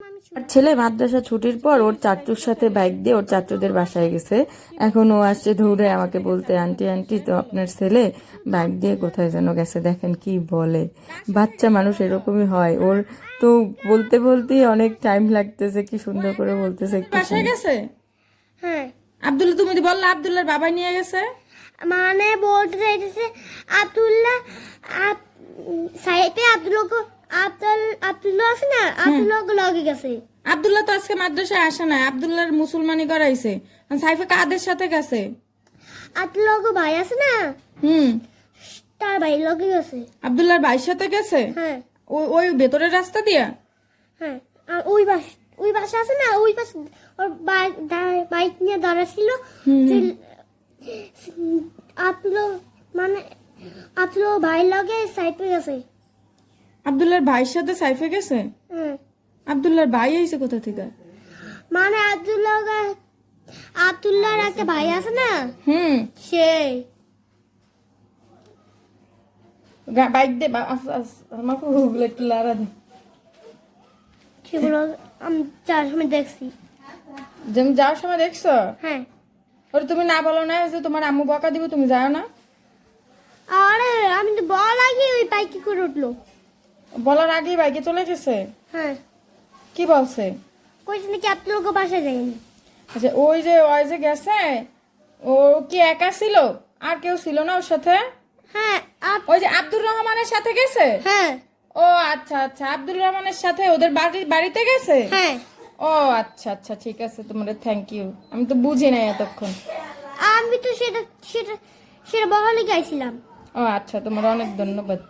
আর ছেলে মাদ্রাসা ছুটির পর ওর চাচুর সাথে বাইক দিয়ে ওর চাচুদের বাসায় গেছে। এখন ও আসছে দৌড়ে আমাকে বলতে, আন্টি আন্টি তো আপনার ছেলে বাইক দিয়ে কোথায় যেন গেছে, দেখেন কি বলে। বাচ্চা মানুষ এরকমই হয়। ওর তো বলতে বলতেই অনেক টাইম লাগতেছে, কি সুন্দর করে বলতেছে। একটু বাসায় গেছে? হ্যাঁ আব্দুল্লাহ, তুমি বললা আব্দুল্লাহর বাবা নিয়ে গেছে। মানে বলতে চাইতেছে আব্দুল্লাহ সাইডে আব্দুল্লাহ আছে না, আব্দুল্লাহ লগে গেছে। আব্দুল্লাহ তো আজকে মাদ্রাসায় আসে না, আব্দুল্লাহর মুসলমানি করাইছে। সাইফা কাদের সাথে গেছে? আব্দুল্লাহ ভাই আছে না, তার ভাই লগে গেছে। আব্দুল্লাহর ভাইয়ের সাথে গেছে? হ্যাঁ ওই ভেতরের রাস্তা দিয়া? হ্যাঁ, আর ওই বাসা আছে না, ওই পাশে ওর বাইক নিয়ে দাঁড়া ছিল। আব্দুল্লাহ ভাই লগে সাইডে গেছে। আব্দুল্লাহর ভাইয়ের সাথে সাইফে গেছে? হ্যাঁ, আব্দুল্লাহর ভাই আইছে কোথা থেকে? মানে আব্দুল্লাহর একটা ভাই আছে না, সেই বাইক দে আমার ওগুলো একটু লাড়া দে। সেগুলো আমি যার সময় দেখছি। তুমি যাওয়ার সময় দেখছো? হ্যাঁ। ওরে তুমি না বলো না যে তোমার আম্মু বকা দিব, তুমি যাও না? আরে আমি তো বল আগে ওই বাইকে করে উঠলো। বলার আগেই বাইকে চলে গেছে? হ্যাঁ। কি বলছে? কইছে নাকি আব্দুল্লাহকে বাসা যায়নি। আচ্ছা, ওই যে গেছে, ও কি একা ছিল? আর কেউ ছিল না ওর সাথে? হ্যাঁ। ওই যে আব্দুর রহমানের সাথে গেছে? হ্যাঁ। ও আচ্ছা আচ্ছা, আব্দুর রহমানের সাথে ওদের বাড়িতে গেছে? হ্যাঁ। ও আচ্ছা আচ্ছা, ঠিক আছে, তোমার থ্যাংক ইউ। আমি তো বুঝি নাই এতক্ষণ। আমি তো সেটা বহালে গাইছিলাম। ও আচ্ছা, তোমার অনেক ধন্যবাদ।